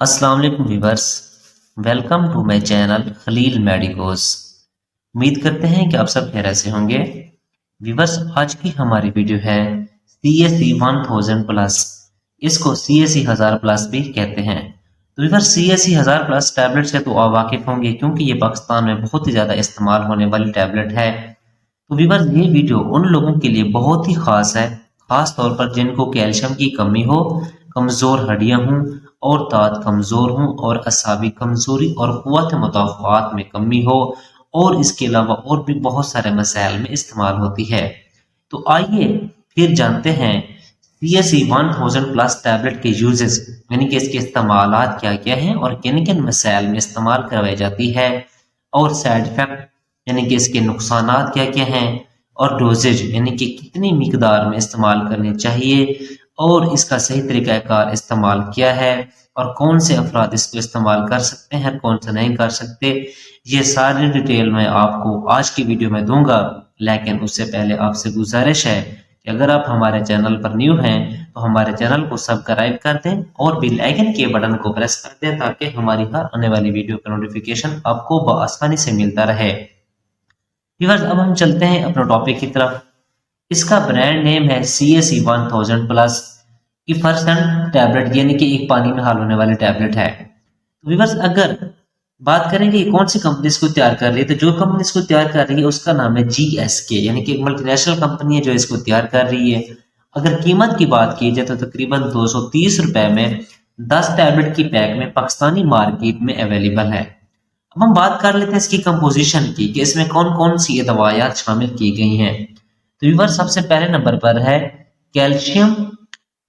अस्सलाम वालेकुम viewers. Welcome to my channel Khalil medicos. उम्मीद करते हैं कि आप सब खैरियत से होंगे। व्यूअर्स, आज की हमारी वीडियो है CSE 1000 प्लस। इसको CSE 1000 प्लस भी कहते हैं। तो व्यूअर्स, CSE 1000 प्लस टैबलेट से तो आप वाकिफ होंगे क्योंकि ये पाकिस्तान में बहुत ही ज़्यादा इस्तेमाल होने वाली टैबलेट है। तो व्यूअर्स, ये वीडियो उन लोगों के लिए बहुत ही खास है, खास तौर पर जिनको कैल्शियम की कमी हो, कमज़ोर हड्डियां हों और दांत कमज़ोर हों और असाबी कमज़ोरी और क़ुव्वत मुदाफ़ात में कमी हो और इसके अलावा और भी बहुत सारे मसाइल में इस्तेमाल होती है। तो आइए फिर जानते हैं CSE 1000 प्लस टैबलेट के यूजेस यानी कि इसके इस्तेमालात क्या क्या हैं और किन किन मसाइल में इस्तेमाल करवाई जाती है और साइड इफ़ेक्ट यानी कि इसके नुकसानात क्या क्या हैं और डोजेज यानी कि कितनी मिकदार में इस्तेमाल करनी चाहिए और इसका सही तरीक़ाकार इस्तेमाल क्या है और कौन से अफराद इसको इस्तेमाल कर सकते हैं और कौन से नहीं कर सकते, ये सारी डिटेल मैं आपको आज की वीडियो में दूंगा। लेकिन उससे पहले आपसे गुजारिश है कि अगर आप हमारे चैनल पर न्यू हैं तो हमारे चैनल को सब्सक्राइब कर दें और बेल आइकन के बटन को प्रेस कर दें ताकि हमारी हर आने वाली वीडियो का नोटिफिकेशन आपको बआसानी से मिलता रहे। व्यूअर्स, अब हम चलते हैं अपने टॉपिक की तरफ। इसका ब्रांड नेम है CSE 1000 प्लस इफरसन टैबलेट यानी कि एक पानी में हाल होने वाली टैबलेट है। तो व्यूअर्स, अगर बात करें कि कौन सी कंपनी इसको तैयार कर रही है, तो जो कंपनी इसको तैयार कर रही है उसका नाम है GSK यानी कि एक मल्टीनेशनल कंपनी है जो इसको तैयार कर रही है। अगर कीमत की बात की जाए तो तकरीबन 230 रुपए में 10 टैबलेट की पैक में पाकिस्तानी मार्केट में अवेलेबल है। अब हम बात कर लेते हैं इसकी कंपोजिशन की कि इसमें कौन कौन सी दवाइयाँ शामिल की गई हैं। तो व्यूअर्स, सबसे पहले नंबर पर है कैल्शियम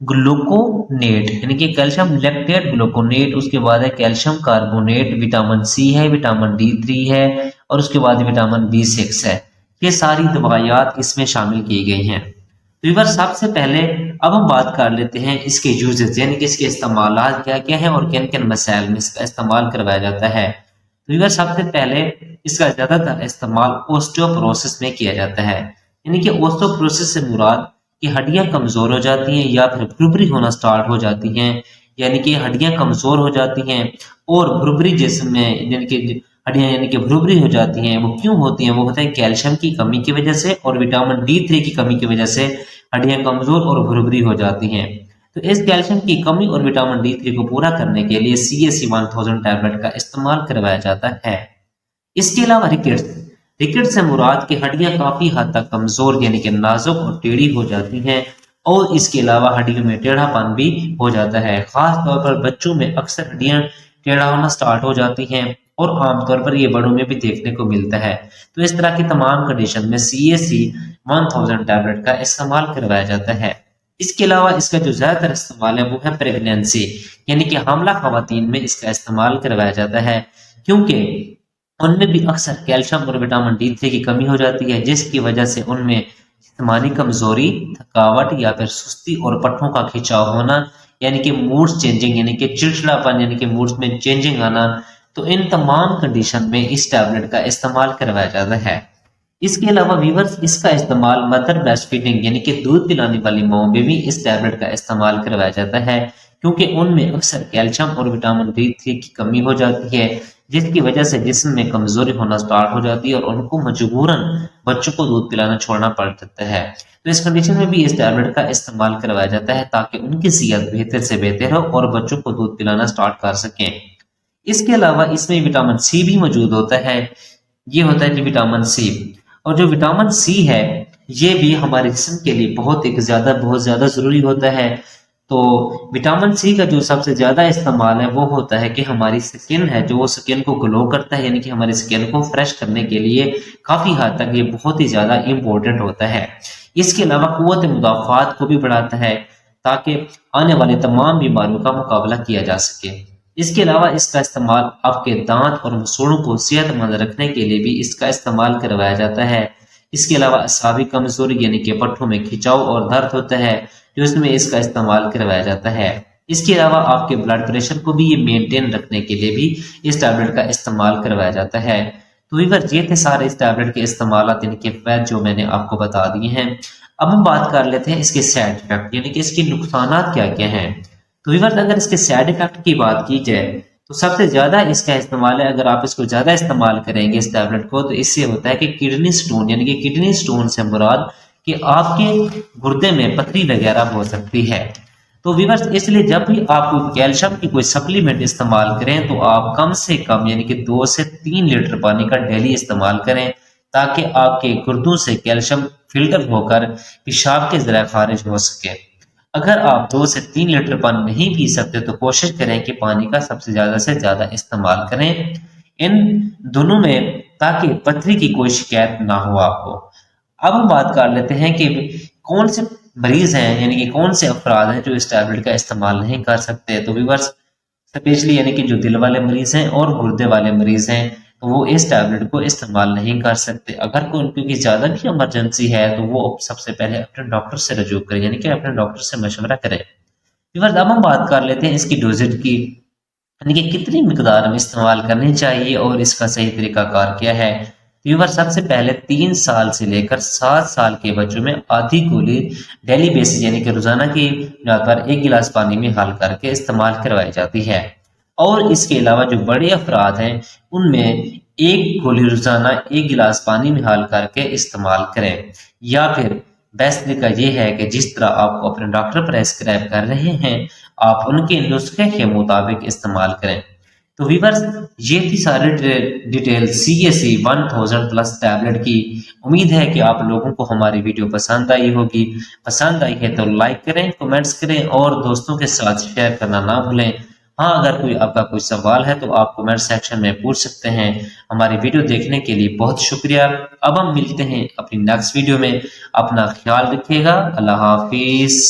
ग्लूकोनेट यानी कि कैल्शियम लैक्टेट ग्लूकोनेट, उसके बाद है कैल्शियम कार्बोनेट, विटामिन C है, विटामिन D3 है और उसके बाद विटामिन B6 है। ये सारी दवाइयात इसमें शामिल की गई हैं। तो व्यूअर्स, सबसे पहले अब हम बात कर लेते हैं इसके यूजेस यानी कि इसके इस्तेमालात क्या क्या है और किन किन मसाइल में इसका इस्तेमाल करवाया जाता है। तो व्यूअर्स, सबसे पहले इसका ज्यादातर इस्तेमाल ओस्टियोपोरोसिस में किया जाता है यानी कि ओस्टियोपोरोसिस से मुराद कि हड्डियां कमजोर हो जाती हैं या फिर भुरभुरी होना स्टार्ट हो जाती हैं, यानी कि हड्डियां कमजोर हो जाती हैं और भुरभुरी जिस्म में यानी कि हड्डियां यानी कि भुरभुरी हो जाती हैं। वो क्यों होती हैं? वो होते हैं कैल्शियम की कमी की वजह से और विटामिन D3 की कमी की वजह से हड्डियां कमजोर और भुरभुरी हो जाती हैं। तो इस कैल्शियम की कमी और विटामिन D3 को पूरा करने के लिए CSE 1000 टैबलेट का इस्तेमाल करवाया जाता है। इसके अलावा रिकेट्स, रिकेट्स से मुराद की हड्डियां काफी हद तक कमजोर यानी कि नाजुक और टेढ़ी हो जाती हैं और इसके अलावा हड्डियों में टेढ़ापन भी हो जाता है। खास तौर पर बच्चों में अक्सर हड्डियां टेढ़ा होना स्टार्ट हो जाती हैं और आमतौर पर ये बड़ों में भी देखने को मिलता है। तो इस तरह की तमाम कंडीशन में CSE 1000 टैबलेट का इस्तेमाल करवाया जाता है। इसके अलावा इसका जो ज्यादातर इस्तेमाल है वो है प्रेगनेंसी यानी कि हामला खवातीन में इसका इस्तेमाल करवाया जाता है क्योंकि उनमें भी अक्सर कैल्शियम और विटामिन D3 की कमी हो जाती है जिसकी वजह से उनमें जिस्मानी कमजोरी, थकावट या फिर सुस्ती और पट्टों का खिंचाव होना यानी कि मूड चेंजिंग यानी कि चिड़चिड़ापन यानी कि मूड में चेंजिंग आना, तो इन तमाम कंडीशन में इस टैबलेट का इस्तेमाल करवाया जाता है। इसके अलावा व्यूअर्स, इसका इस्तेमाल मदर ब्रेस्ट फीडिंग यानी कि दूध पिलाने वाली माओ में भी इस टैबलेट का इस्तेमाल करवाया जाता है क्योंकि उनमें अक्सर कैल्शियम और विटामिन D3 की कमी हो जाती है जिसकी वजह से जिस्म में कमजोरी होना स्टार्ट हो जाती है और उनको मजबूरन बच्चों को दूध पिलाना छोड़ना पड़ जाता है। तो इस कंडीशन में भी इस टैबलेट का इस्तेमाल करवाया जाता है ताकि उनकी सेहत बेहतर से बेहतर हो और बच्चों को दूध पिलाना स्टार्ट कर सकें। इसके अलावा इसमें विटामिन C भी मौजूद होता है। ये होता है जी विटामिन C, और जो विटामिन C है ये भी हमारे जिस्म के लिए बहुत ज्यादा जरूरी होता है। तो विटामिन C का जो सबसे ज्यादा इस्तेमाल है वो होता है कि हमारी स्किन है जो वो स्किन को ग्लो करता है यानी कि हमारी स्किन को फ्रेश करने के लिए काफी हद तक ये बहुत ही ज्यादा इंपॉर्टेंट होता है। इसके अलावा कुव्वत मुदाफात को भी बढ़ाता है ताकि आने वाली तमाम बीमारियों का मुकाबला किया जा सके। इसके अलावा इसका इस्तेमाल आपके दांत और मसूड़ों को सेहतमंद रखने के लिए भी इसका इस्तेमाल करवाया जाता है। इसके अलावा असाबी कमजोरी यानी कि पट्टों में खिंचाव और दर्द होता है जो इसमें इसका इस्तेमाल करवाया जाता है। इसके अलावा आपके ब्लड प्रेशर को भी ये मेंटेन रखने के लिए भी इस टैबलेट का इस्तेमाल करवाया जाता है। तो व्यूअर्स, ये थे सारे इस टैबलेट के इस्तेमाल इनके फायदे जो मैंने आपको बता दिए हैं। अब हम बात कर लेते हैं इसके साइड इफेक्ट यानी कि इसके नुकसान क्या क्या हैं। तो व्यूअर्स अगर इसके साइड इफेक्ट की बात की जाए तो सबसे ज्यादा इसका इस्तेमाल है, अगर आप इसको ज्यादा इस्तेमाल करेंगे इस टैबलेट को, तो इससे होता है कि किडनी स्टोन, यानी कि किडनी स्टोन से मुराद कि आपके गुर्दे में पथरी वगैरह हो सकती है। तो व्यूअर्स इसलिए जब भी आप कोई कैल्शियम की कोई सप्लीमेंट इस्तेमाल करें तो आप कम से कम यानी कि 2 से 3 लीटर पानी का डेली इस्तेमाल करें, ताकि आपके गुर्दों से कैल्शियम फिल्टर होकर पेशाब के जरिए खारिज हो सके। अगर आप 2 से 3 लीटर पानी नहीं पी सकते तो कोशिश करें कि पानी का सबसे ज्यादा से ज्यादा इस्तेमाल करें इन दोनों में, ताकि पथरी की कोई शिकायत ना हो आपको। अब हम बात कर लेते हैं कि कौन से मरीज हैं, यानी कि कौन से अफराद हैं जो इस टैबलेट का इस्तेमाल नहीं कर सकते। तो व्यूअर्स स्पेशली यानी कि जो दिल वाले मरीज हैं और गुर्दे वाले मरीज हैं, तो वो इस टैबलेट को इस्तेमाल नहीं कर सकते। अगर कोई उनकी ज़्यादा भी इमरजेंसी है तो वो सबसे पहले अपने डॉक्टर से रजू करें, यानी कि अपने डॉक्टर से मशवरा करें। व्यूअर्स अब हम बात कर लेते हैं इसकी डोजेज की, यानी कि कितनी मिकदार में इस्तेमाल करनी चाहिए और इसका सही तरीकाकार क्या है। व्यूअर्स सबसे पहले 3 साल से लेकर 7 साल के बच्चों में आधी गोली डेली बेसिस यानी कि रोजाना की बुनियाद पर 1 गिलास पानी में हल करके इस्तेमाल करवाई जाती है। और इसके अलावा जो बड़े अफराद हैं उनमें 1 गोली रोजाना 1 गिलास पानी में हल करके इस्तेमाल करें, या फिर बेस्ट तरीका ये है कि जिस तरह आपको अपने डॉक्टर प्रेस्क्राइब कर रहे हैं आप उनके नुस्खे के मुताबिक इस्तेमाल करें। तो वीवर्स ये थी सारी डिटेल CAC 1000+ टैबलेट की। उम्मीद है कि आप लोगों को हमारी वीडियो पसंद आई होगी। पसंद आई है तो लाइक करें, कमेंट्स करें और दोस्तों के साथ शेयर करना ना भूलें। हाँ, अगर कोई आपका कोई सवाल है तो आप कमेंट सेक्शन में पूछ सकते हैं। हमारी वीडियो देखने के लिए बहुत शुक्रिया। अब हम मिलते हैं अपनी नेक्स्ट वीडियो में। अपना ख्याल रखिएगा। अल्लाह हाफिज।